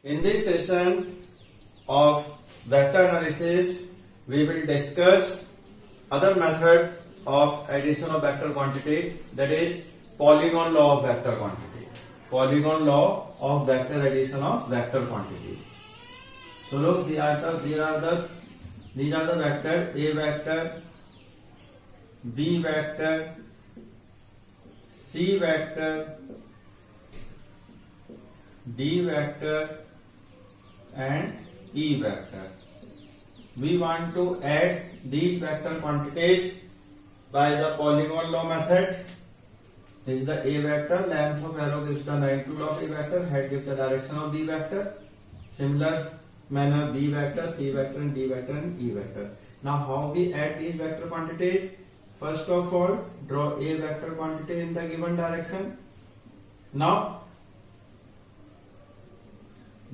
In this session of vector analysis, we will discuss other method of addition of vector quantity, that is polygon law of vector quantity. Polygon law of vector addition of vector quantity. So look, these are the vector A vector, B vector, C vector, D vector and E vector. We want to add these vector quantities by the polygon law method. This is the A vector, length of arrow gives the magnitude of A vector, head gives the direction of B vector. Similar manner B vector, C vector and D vector and E vector. Now how we add these vector quantities? First of all, draw A vector quantity in the given direction. Now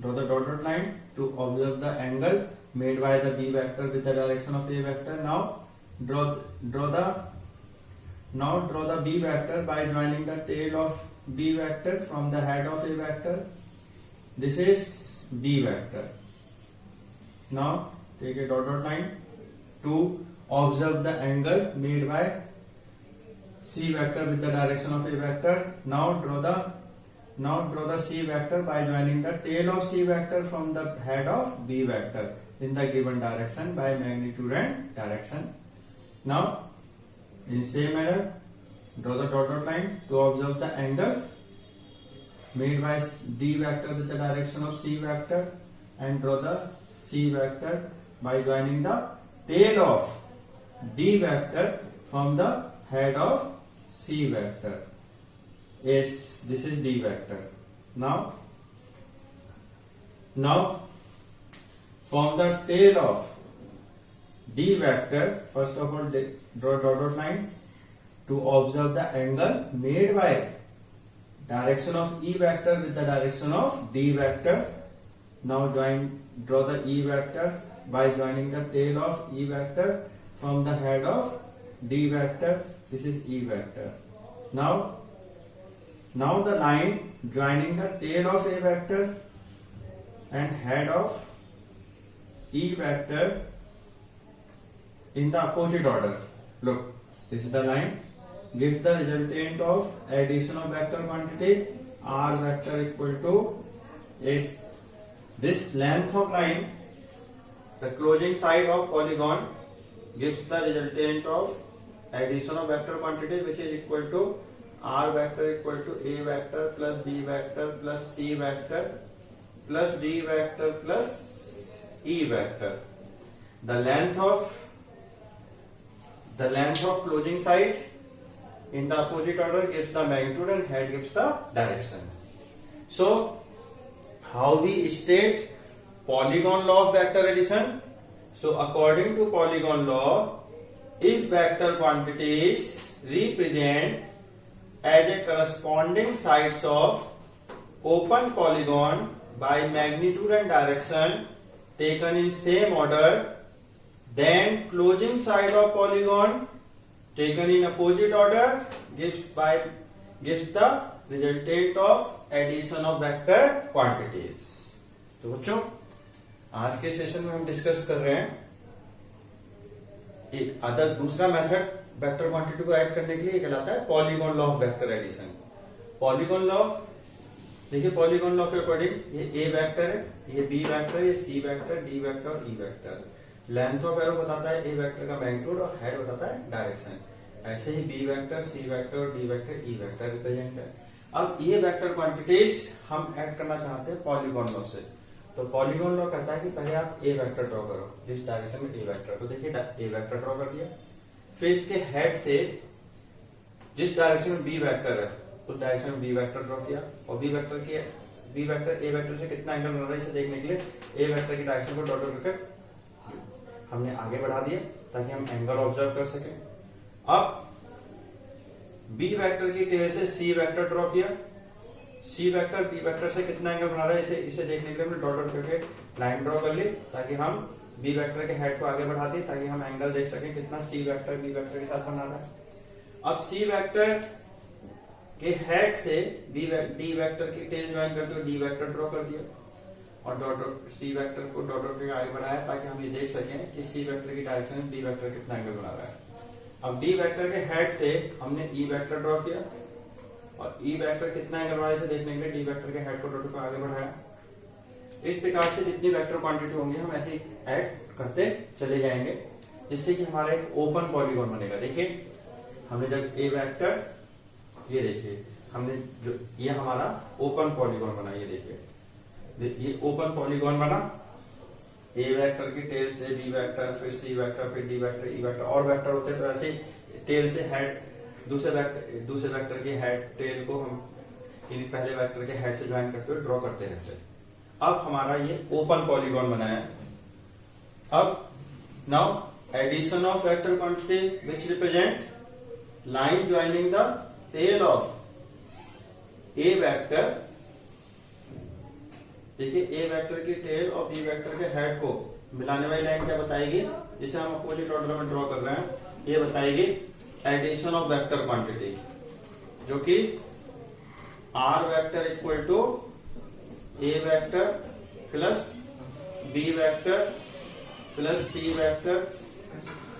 draw the dotted line to observe the angle made by the B vector with the direction of A vector. Now draw the B vector by joining the tail of B vector from the head of A vector. This is B vector. Now take a dotted line to observe the angle made by C vector with the direction of A vector. Now draw the C vector by joining the tail of C vector from the head of B vector in the given direction by magnitude and direction. Now in same manner, draw the dotted line to observe the angle made by D vector with the direction of C vector, and draw the C vector by joining the tail of D vector from the head of C vector. Yes, this is D vector. Now from the tail of D vector, first of all draw dotted line to observe the angle made by direction of E vector with the direction of D vector. Now draw the E vector by joining the tail of E vector from the head of D vector. This is E vector. Now the line joining the tail of A vector and head of E vector in the opposite order. Look, this is the line. Gives the resultant of addition of vector quantity R vector equal to is this length of line, the closing side of polygon gives the resultant of addition of vector quantity, which is equal to R vector equal to A vector plus B vector plus C vector plus D vector plus E vector. The length of closing side in the opposite order gives the magnitude and head gives the direction. So how we state polygon law of vector addition? So according to polygon law, if vector quantities represent as a corresponding sides of open polygon by magnitude and direction taken in same order, then closing side of polygon taken in opposite order gives the resultant of addition of vector quantities. तो बच्चों आज के session में हम discuss कर रहे हैं एक दूसरा मेथड वेक्टर क्वांटिटी को ऐड करने के लिए कहलाता है polygon law of vector addition. Polygon law, देखिए पॉलीगॉन लॉ के अकॉर्डिंग ये ए वेक्टर है, ये बी वेक्टर है, ये सी वेक्टर, डी वेक्टर और E vector. Length of arrow बताता है ए वेक्टर का मैग्नीट्यूड और हेड बताता है डायरेक्शन. ऐसे ही बी वेक्टर, सी वेक्टर और D vector, E vector represent है. अब ये वेक्टर क्वांटिटीज हम ऐड करना चाहते हैं पॉलीगॉन लॉ से. तो पॉलीगॉन लॉ कहता है कि पहले आप ए वेक्टर ड्रॉ करो जिस डायरेक्शन में ए वेक्टर. तो देखिए ए वेक्टर ड्रॉ कर दिया, फिर इसके हेड से जिस डायरेक्शन में बी वेक्टर है उस डायरेक्शन में बी वेक्टर ड्रॉ किया, और बी वेक्टर ए वेक्टर से कितना एंगल बन रहा है इसे देखने के लिए ए वेक्टर की डायरेक्शन को डॉट करके हमने आगे बढ़ा दिया ताकि हम एंगल ऑब्जर्व कर सकें. अब बी वेक्टर की टेल से सी वेक्टर ड्रॉ किया, सी वेक्टर बी वेक्टर से कितना एंगल बना रहा है इसे देखने के लिए हमने डॉट करके लाइन ड्रॉ कर ली ताकि हम बी वेक्टर के हेड को आगे बढ़ा दी ताकि हम एंगल देख सकें कितना सी वेक्टर बी वेक्टर के साथ बना रहा है. अब सी वेक्टर के हेड से डी वेक्टर की टेल ज्वाइन करते हुए डी वेक्टर ड्रॉ कर दिया. और डॉट सी वेक्टर को डॉट डॉट के आगे बढ़ाया ताकि हम ये देख सकें कि सी वेक्टर की डायरेक्शन में डी वेक्टर कितना एंगल बना रहा है। अब डी वेक्टर के हेड से हमने ई वेक्टर ड्रॉ किया और ई वेक्टर कितना एंगल बना इसे देखने के लिए डी वेक्टर के हेड को डॉट को आगे बढ़ाया। इस प्रकार से जितनी वेक्टर क्वांटिटी होंगी हम ऐसे ही ऐड करते चले जाएंगे जिससे कि हमारा एक ओपन पॉलीगॉन बनेगा। देखिए हमने जब ए वेक्टर, ये देखिए हमने जो ये हमारा ओपन पॉलीगॉन बना, ये देखिए ये ओपन पॉलीगॉन बना। ए वेक्टर की टेल से बी वेक्टर, फिर सी वेक्टर, फिर डी वेक्टर, ई वेक्टर और वेक्टर होते हैं, तो ऐसे ही टेल से हेड दूसरे वेक्टर के हेड टेल को हम पहले वेक्टर के हेड से ज्वाइन करते हुए ड्रॉ करते रहते हैं। अब हमारा ये ओपन पॉलीगॉन बना है। अब now addition of vector quantity which represent line joining the tail of A vector. देखिए ए वेक्टर की टेल और बी वेक्टर के हेड को मिलाने वाली लाइन क्या बताएगी, जिसे हम अपोजिट ऑर्डर में ड्रॉ कर रहे हैं, ये बताएगी एडिशन ऑफ वेक्टर क्वांटिटी, जो कि R vector equal to A vector plus B vector plus C vector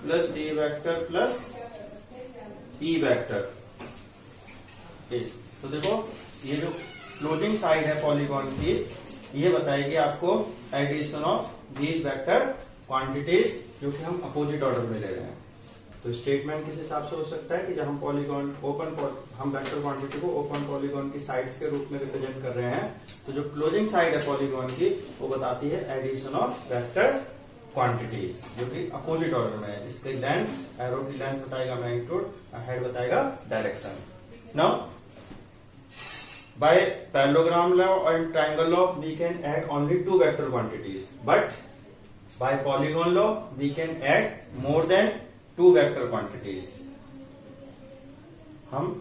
plus D vector plus E vector. तो देखो ये जो क्लोजिंग साइड है पॉलीगॉन की, ये बताएगी आपको addition of these vector quantities, जो कि हम अपोजिट ऑर्डर में ले रहे हैं। तो स्टेटमेंट किस हिसाब से हो सकता है कि जब हम पॉलीगॉन हम वेक्टर क्वांटिटी को ओपन पॉलीगॉन की साइड्स के रूप में रिप्रेजेंट कर रहे हैं, तो जो क्लोजिंग साइड है पॉलीगॉन की वो बताती है एडिशन ऑफ वेक्टर क्वांटिटीज, जो कि अपोजिट ऑर्डर में है। इसके लेंथ, एरो की लेंथ बताएगा मैग्नीट्यूड, हेड बताएगा direction. Now by parallelogram law and triangle law we can add only two vector quantities, but by polygon law we can add more than two vector quantities. हम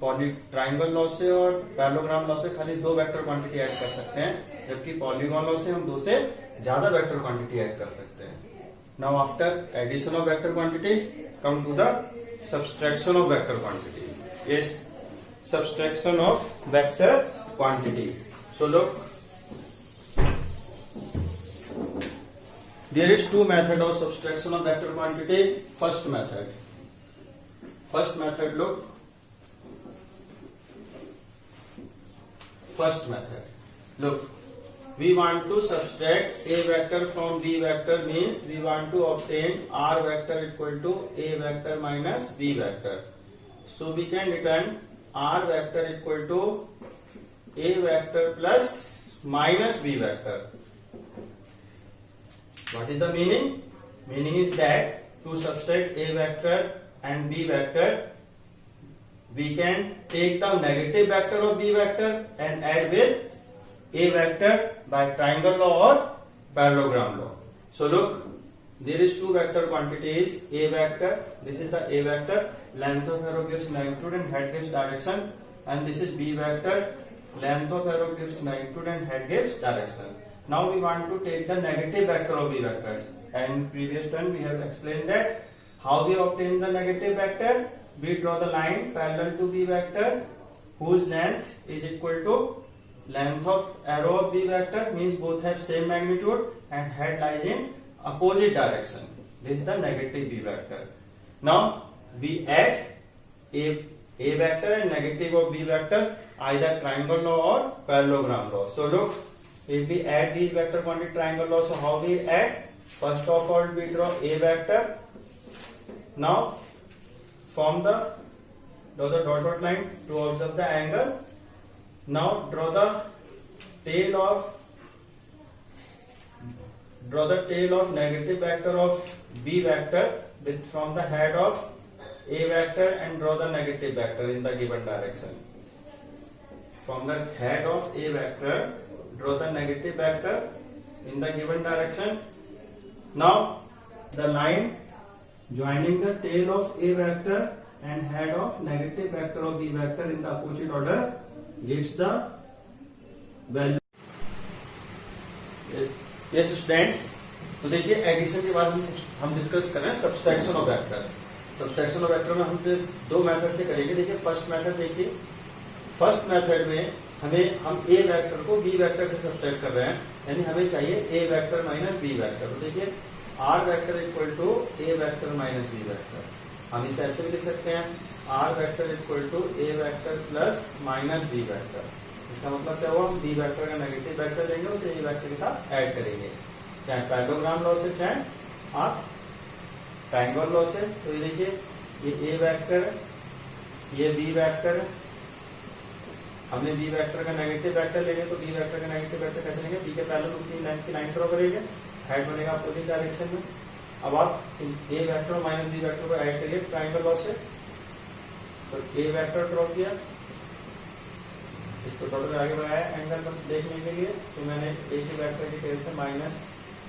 triangle law से और parallelogram law से खाली दो vector quantity add कर सकते हैं, जबकि पॉलीगॉन लॉ से हम दो से ज्यादा वेक्टर क्वांटिटी ऐड कर सकते हैं। Now after addition of vector quantity come to the subtraction of vector quantity. Yes, subtraction of vector quantity. So look, there is two method of subtraction of vector quantity. First method, look, we want to subtract a vector from b vector, means we want to obtain r vector equal to a vector minus b vector. So we can return r vector equal to a vector plus minus b vector. What is the meaning? Meaning is that to subtract a vector and b vector, we can take the negative vector of b vector and add with a vector by triangle law or parallelogram law. So look, there is two vector quantities, a vector, this is the a vector, length of arrow gives magnitude and head gives direction, and this is b vector, length of arrow gives magnitude and head gives direction. Now we want to take the negative vector of b vector, and previous time we have explained that how we obtain the negative vector. We draw the line parallel to b vector whose length is equal to length of arrow of b vector, means both have same magnitude and head lies in opposite direction. This is the negative b vector. Now we add a vector and negative of b vector either triangle law or parallelogram law. So look, if we add these vector quantity triangle law, so how we add? First of all we draw a vector. Now form the dot dot line to observe the angle. Now draw the tail of negative vector of b vector from the head of a vector and draw the negative vector in the given direction. From the head of a vector, draw the negative vector in the given direction. Now the line joining the tail of a vector and head of negative vector of b vector in the opposite order gives the value. Yes students, तो देखिए addition के बाद हम discuss कर रहे हैं subtraction of vector. Subtraction of vector में हम दो मेथड से करेंगे। देखिए फर्स्ट मेथड, देखिए फर्स्ट मेथड में हम ए वेक्टर को बी वेक्टर से सब्सट्रैक्ट कर रहे हैं, यानी हमें चाहिए A vector minus B vector. तो देखिए R vector equal to A vector minus B vector, हम इसे ऐसे भी लिख सकते हैं R vector equal to A vector plus minus B vector. इसका मतलब क्या हुआ, हम बी वेक्टर का नेगेटिव वेक्टर लेंगे, उसे ए वेक्टर के साथ ऐड करेंगे, चाहे पैरेललोग्राम लॉ से चाहे आप ट्रायंगल लॉ से। तो ये देखिए ये ए वेक्टर है, ये बी वेक्टर है, हमने बी वेक्टर का नेगेटिव वेक्टर लेंगे, तो बी वेक्टर का नेगेटिव वेक्टर कैसे लेंगे, बी के पैरेलल उतनी लेंथ की लाइन ड्रॉ करेंगे, हेड बनेगा अपोजिट डायरेक्शन में। अब आप ए वेक्टर और माइनस बी वेक्टर को ऐड करिए ट्रायंगल लॉ से, तो ए वेक्टर ड्रॉ किया, इसको थोड़ा आगे बढ़ाया एंगल पर देखने के लिए, तो मैंने ए के वेक्टर की टेल से माइनस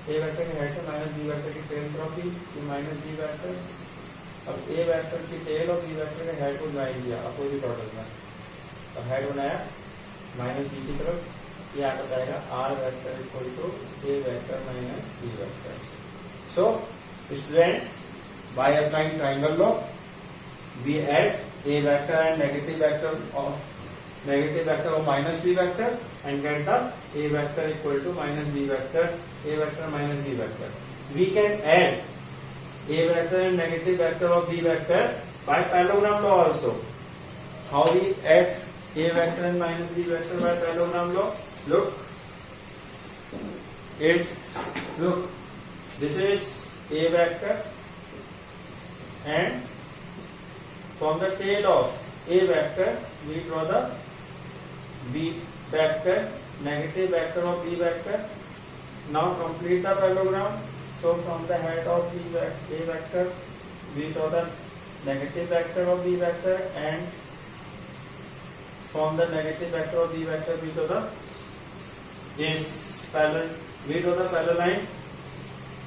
ए वेक्टर के हेड से माइनस बी वेक्टर की टेल ड्रॉ की, ये माइनस बी वेक्टर। अब ए वेक्टर की टेल और बी वेक्टर के हेड को ज्वाइन किया अपोजिट ऑर्डर में, तो हेड बनाया माइनस बी की तरफ, ये आ बताएगा R vector equal to A vector minus B vector. So students, by applying triangle law we add a vector and negative vector of minus b vector and get the a vector equal to minus b vector, a vector minus b vector. We can add a vector and negative vector of b vector by parallelogram law also. How we add a vector and minus b vector by parallelogram law? Look, this is a vector, and from the tail of a vector we draw the b vector, negative vector of b vector. Now complete the parallelogram. So from the head of a vector we draw the negative vector of b vector, and from the negative vector of b vector we draw the parallel line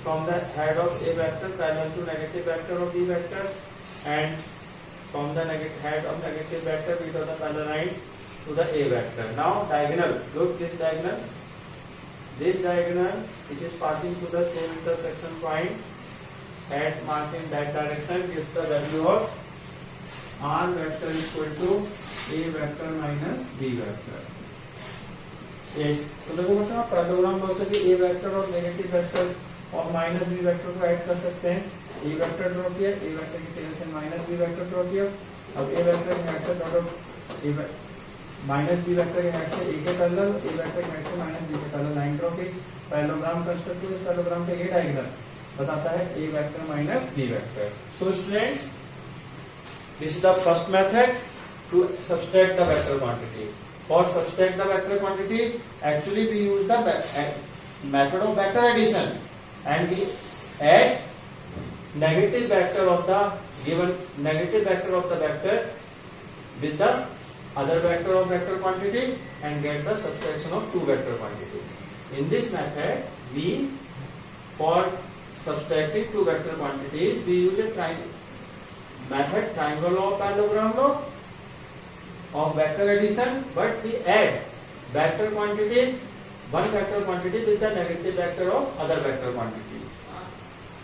from the head of a vector parallel to negative vector of b vector, and from the head of negative vector we draw the parallel line to the a vector. Now diagonal, look this diagonal which is passing through the same intersection point at marked in that direction gives the value of r vector equal to a vector minus b vector. Yes, तो देखो बच्चों आप parallelogram law से भी a vector और negative vector और minus b vector को add कर सकते हैं। ए वेक्टर ड्रॉ किया, ए वेक्टर की टेल से माइनस बी वेक्टर ड्रॉ किया, अब ए वेक्टर के हेड से डॉट माइनस बी वेक्टर के हेड से ए के पैरेलल, ए वेक्टर के हेड से माइनस बी के पैरेलल लाइन ड्रॉ की, पैरेललोग्राम कंस्ट्रक्ट किया, इस पैरेललोग्राम का ये डायग्राम बताता है ए vector minus B vector. So students, this is the first method to subtract the vector quantity. For subtract the vector quantity actually we use the method of vector addition, and we add negative vector of the given negative vector of the vector with the other vector of vector quantity and get the subtraction of two vector quantity. In this method, we for subtracting two vector quantities we use a method triangle law, parallelogram law of vector addition, but we add vector quantity, one vector quantity with the negative vector of other vector quantity.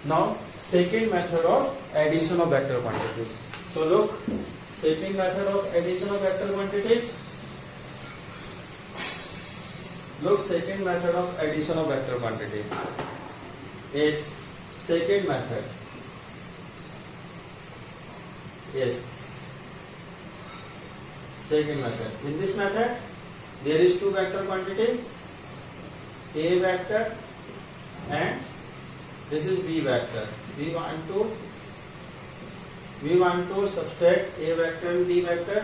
Now second method of addition of vector quantity. So look, second method of addition of vector quantity. Look, second method of addition of vector quantity is second method. Yes, second method. In this method, there is two vector quantity, a vector and this is b vector. We want to subtract a vector and b vector.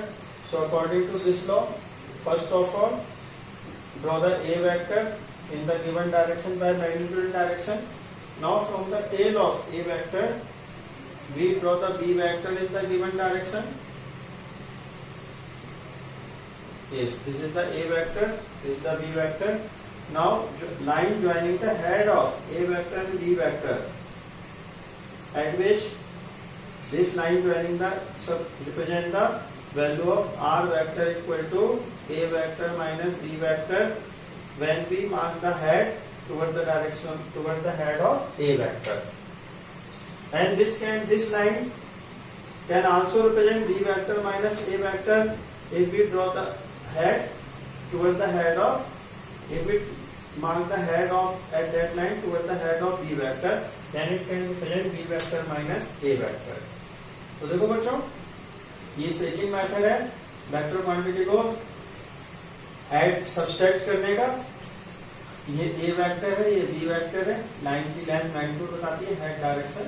So according to this law, first of all, draw the a vector in the given direction by magnitude direction. Now from the tail of a vector, we draw the b vector in the given direction. Yes, this is the a vector, this is the b vector. Now line joining the head of a vector and b vector, at which this line joining the represent the value of r vector equal to a vector minus b vector when we mark the head towards the direction towards the head of a vector. And this line can also represent b vector minus a vector if we draw the head towards the head of, if it marks the head of at that line towards the head of B vector, then it can represent B vector minus A vector. तो देखो बच्चों, ये second method है vector quantity को add subtract करने का. ये A vector है, ये B वेक्टर है. लाइन की लेंथ मैग्नीट्यूड बताती है, हेड डायरेक्शन.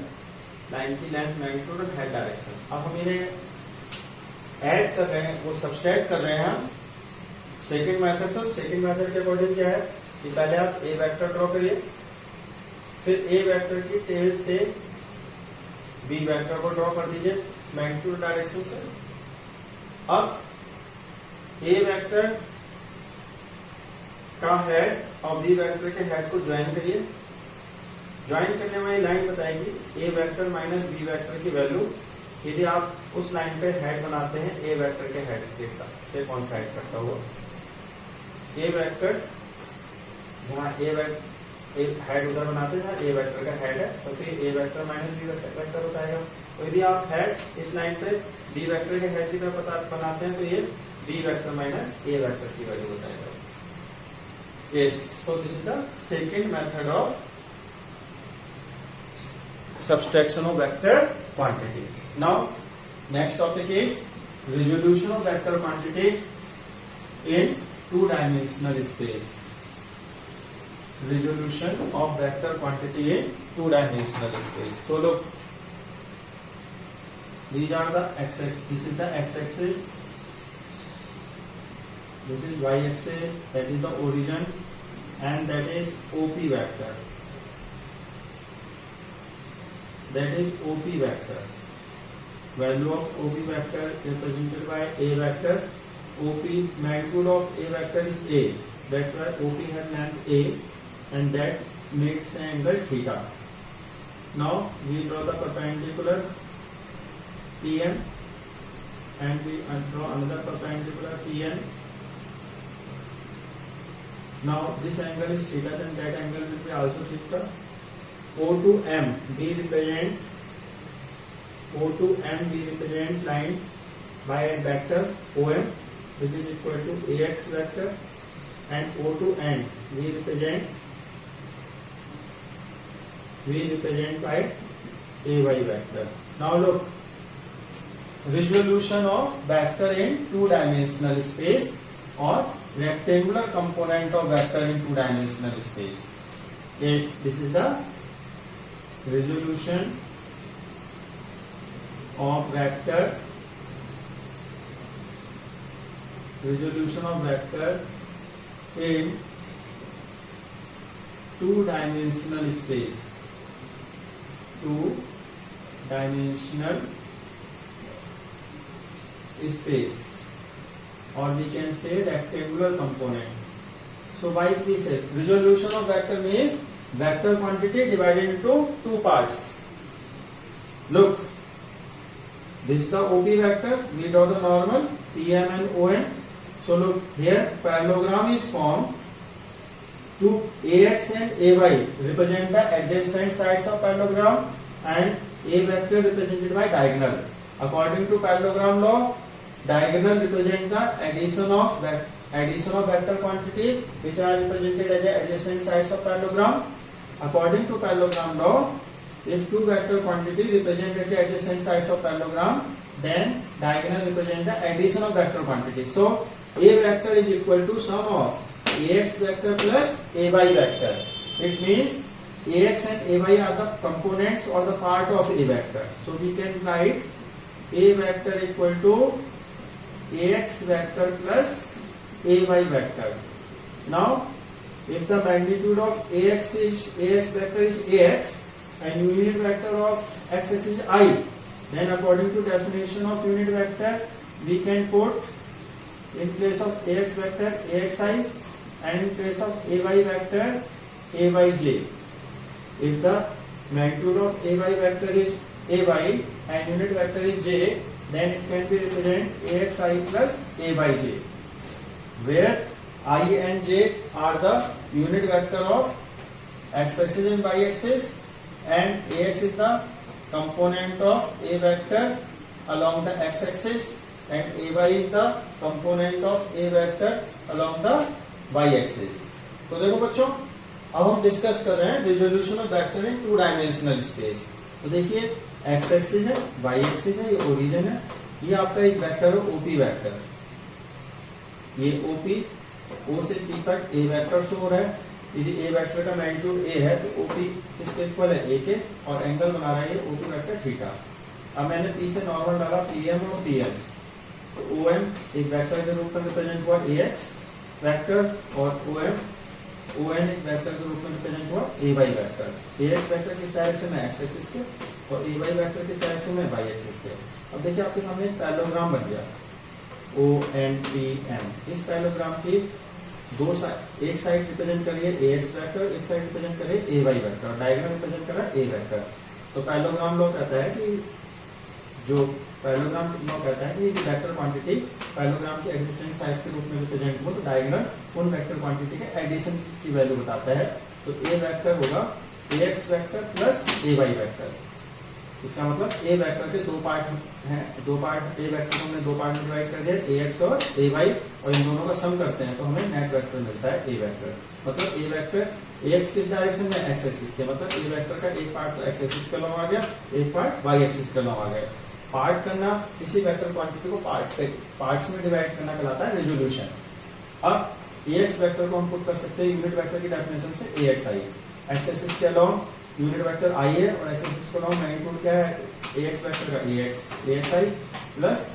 लाइन की लेंथ मैग्नीट्यूड और हेड डायरेक्शन. अब हम इन्हें ऐड कर रहे हैं, वो सब्सट्रैक्ट कर रहे हैं हम सेकंड मेथड से. सेकंड मेथड के अकॉर्डिंग क्या है कि पहले आप A वेक्टर ड्रॉ करिए, फिर A वेक्टर की टेल से B वेक्टर को ड्रॉ कर दीजिए मैग्नीट्यूड डायरेक्शन से. अब A वेक्टर का हेड और B वेक्टर के हेड को ज्वाइन करिए. ज्वाइन करने वाली लाइन बताएगी A vector minus B vector की वैल्यू. यदि आप उस लाइन पे हेड बनाते हैं A वेक्टर के हेड के साथ से कॉन्साइड करता हुआ, A वेक्टर जहाँ हेड उधर बनाते हैं जहाँ A वेक्टर का हेड है, तो फिर A vector minus B vector बताएगा. तो यदि आप हेड इस लाइन पे B वेक्टर के हेड की तरफ बनाते हैं तो ये B vector minus A vector की वैल्यू बताएगा. Yes, so this is the second method of subtraction of vector quantity. Now, next topic is resolution of vector quantity in two-dimensional space. Resolution of vector quantity in two-dimensional space. So look, these are the x-axis. This is the x-axis. This is y-axis. That is the origin, and that is OP vector. That is OP vector. Value of OP vector represented by A vector. OP magnitude of A vector is A. That's why OP has length A, and that makes an angle theta. Now we draw the perpendicular PM, and we draw another perpendicular PN. Now this angle is theta, then that angle will be also theta. O to M we represent line by a vector OM, which is equal to AX vector, and O to N we represent by AY vector. Now look, resolution of vector in two-dimensional space or rectangular component of vector in two-dimensional space. Yes, this is the resolution of vector in two-dimensional space. Two-dimensional space, or we can say rectangular component. So why we say resolution of vector means vector quantity divided into two parts. Look, this is the OP vector. We draw the normal PM and ON. So look here, parallelogram is formed. To AX and AY represent the adjacent sides of parallelogram, and A vector represented by diagonal. According to parallelogram law, diagonal represent the addition of vector quantity which are represented as the adjacent sides of parallelogram. According to parallelogram law, if two vector quantity represent the adjacent sides of parallelogram, then diagonal represent the addition of vector quantity. So A vector is equal to sum of AX vector plus AY vector. It means AX and AY are the components or the part of A vector. So we can write A vector equal to AX vector plus AY vector. Now, if the magnitude of AX vector is AX and unit vector of X is I, then according to definition of unit vector, we can put in place of AX vector AXI and in place of AY vector AYJ. If the magnitude of AY vector is AY and unit vector is J, then it can be represented AXI plus AYJ, where I and J are the unit vector of x-axis and y-axis, and AX is the component of A vector along the x-axis, and ay is the component of a vector along the y axis। तो देखो बच्चों, अब हम discuss कर रहे हैं resolution of vector in two dimensional space. तो देखिए एक्स एक्सिस है, वाई एक्सिस है, ये ओरिजिन है, ये आपका एक वेक्टर है ओपी वेक्टर, ये ओपी ओ से पी तक ए वेक्टर शो हो रहा है। यदि ए वेक्टर का मैग्नीट्यूड ए है तो ओपी किसके इक्वल है, ए के, और एंगल बना रहा है ये ओपी वेक्टर थीटा। अब मैंने पी से नॉर्मल डाला पीएम और पीएम, तो ओएम एक वेक्टर के रूप में रिप्रेजेंट हुआ ए एक्स वेक्टर, और ओएन एक वेक्टर के रूप में रिप्रेजेंट हुआ ए वाई वेक्टर। ए एक्स वेक्टर किस डायरेक्शन में, एक्स एक्सिस के, और ए वाई वेक्टर किस डायरेक्शन में, वाई एक्सिस के। अब देखिए आपके सामने एक पैरेललोग्राम बन गया ओ एन पी एम। इस पैरेललोग्राम की दो साइड, एक साइड रिप्रेजेंट करिए ए एक्स वेक्टर, एक साइड रिप्रेजेंट करिए ए वाई वेक्टर, डायग्राम रिप्रेजेंट कर रहा है ए वेक्टर। तो पैरेललोग्राम लॉ कहता है कि जो पैरेललोग्राम लॉ कहता है कि वेक्टर क्वांटिटी पैरेललोग्राम की एडजेसेंट साइड्स के रूप में रिप्रेजेंट हो तो डायगोनल उन वेक्टर क्वांटिटी के एडिशन की वैल्यू बताता है। तो ए वेक्टर होगा ए एक्स वेक्टर प्लस ए वाई वेक्टर। इसका मतलब ए वेक्टर के दो पार्ट हैं, दो पार्ट, ए वेक्टर को हमने दो पार्ट में डिवाइड कर दिया, ए एक्स और ए वाई, और इन दोनों का सम करते हैं तो हमें नेट वेक्टर मिलता है ए वेक्टर। मतलब ए वेक्टर ए एक्स किस डायरेक्शन में, एक्स एक्सिस के, मतलब ए वेक्टर का एक पार्ट तो एक्स एक्सिस के लॉन्ग आ गया, एक पार्ट वाई एक्सिस के लॉन्ग आ गया। पार्ट करना, किसी वेक्टर क्वांटिटी को पार्ट्स में डिवाइड करना कहलाता है रिजोल्यूशन। अब ए एक्स वेक्टर को हम पुट कर सकते हैं यूनिट वेक्टर की डेफिनेशन से ए एक्स आई, एक्स एक्सिस के लॉन्ग यूनिट वेक्टर आई है और एक्स एक्सिस के लॉन्ग मैग्नीट्यूड क्या है, ए एक्स वेक्टर का ए एक्स आई, प्लस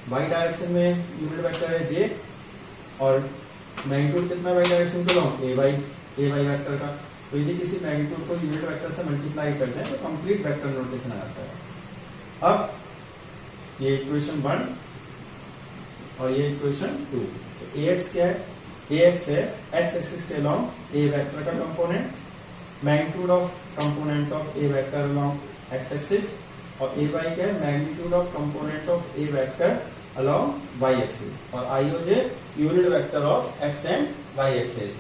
वाई डायरेक्शन में यूनिट वेक्टर है जे, और मैग्नीट्यूड कितना वाई डायरेक्शन के लॉन्ग ए वाई वेक्टर का। तो यदि किसी मैग्नीट्यूड को यूनिट वेक्टर से मल्टीप्लाई करते हैं तो कंप्लीट वेक्टर नोटेशन आ जाता है। अब ये इक्वेशन 1 और ये इक्वेशन 2। तो ए एक्स क्या है, ए एक्स है एक्स एक्सिस के लॉन्ग ए वेक्टर का component, magnitude of component of A vector along X axis, और ए वाई क्या है, magnitude of component of A vector along Y axis, और I O J unit vector of X and Y axis.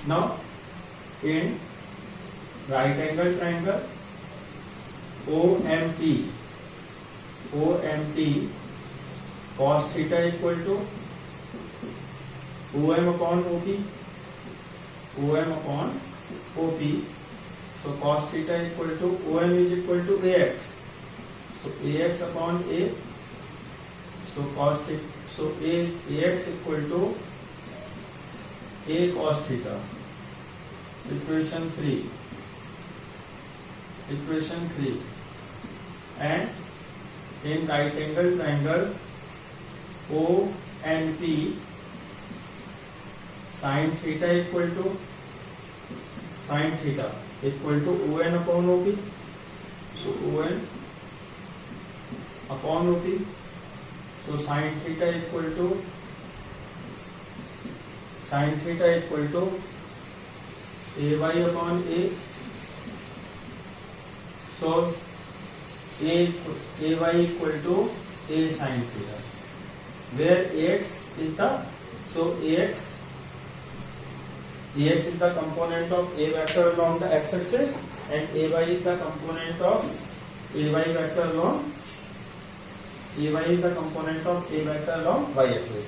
Now in right angle triangle OMT cos theta equal to OM upon OP, so cos theta equal to OM is equal to AX, so AX upon A, so cos theta, so AX equal to A cos theta। Equation 3 and in right angle triangle O and P sin theta equal to ON upon OP, so ON upon OP, so sin theta equal to AY upon A, so AY equal to A sin theta, where AX is the, so AX is the component of A vector along the x axis and AY is the component of AY vector along y axis।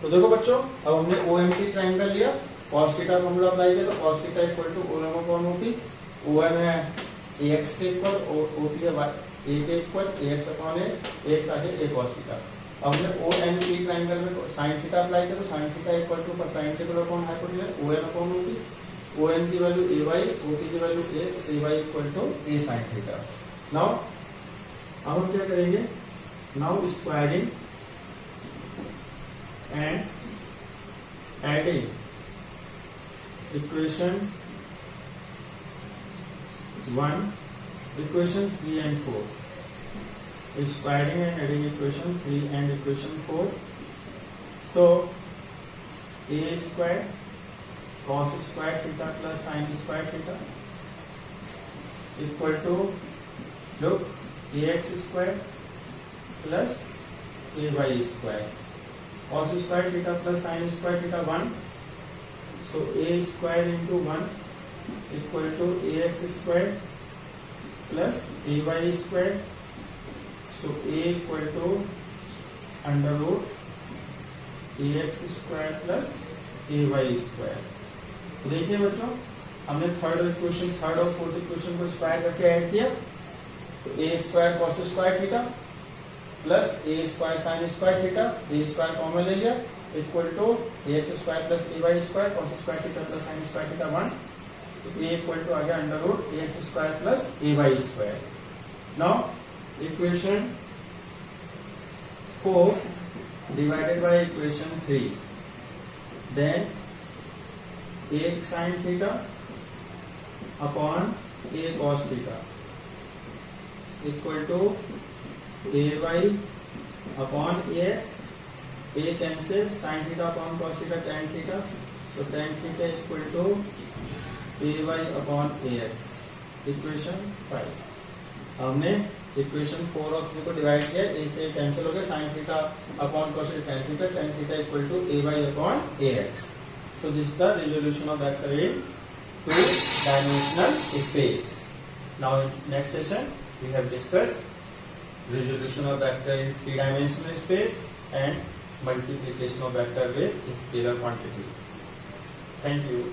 तो देखो बच्चों, अब हमने OMT triangle लिया, cos theta formula apply किया, तो cos theta equal to OM upon OP, OM है AX के इक्वल, OP है A के इक्वल AX अपॉन AX आगे A cos थीटा। अब हमने ONP ट्रायंगल में sin थीटा अप्लाई किया, तो sin theta equal to perpendicular upon hypotenuse ON upon OP, ON की वैल्यू AY, OP की value A, AY equal to A sin theta. Now अब हम क्या करेंगे, now squaring and adding equation 1, equation 3 and 4, squaring and adding equation 3 and equation 4, so a square cos square theta plus sin square theta equal to, look, ax square plus ay square, cos square theta plus sin square theta 1, so a square into 1 equal to ax square plus ay square, so a equal to under root ax square plus ay square. तो देखिए बच्चों, हमने third और fourth equation को square करके add किया, तो a square cos square theta plus a square sine square theta, a square common ले लिया, equal to ax square plus ay square cos square theta plus sine square theta 1, तो a equal to आ गया under root ax square plus ay square. Now equation 4 divided by equation 3, then a sin theta upon a cos theta equal to ay upon ax, a cancel, sin theta upon cos theta tan theta, so tan theta equal to ay upon ax, equation 5। हमने equation 4 और 3 को divide किया, a से cancel हो गया, sin theta upon cos theta tan theta equal to ay upon ax। So this is the resolution of vector in two-dimensional space. Now in next session we have discussed resolution of vector in three-dimensional space and multiplication of vector with scalar quantity. Thank you.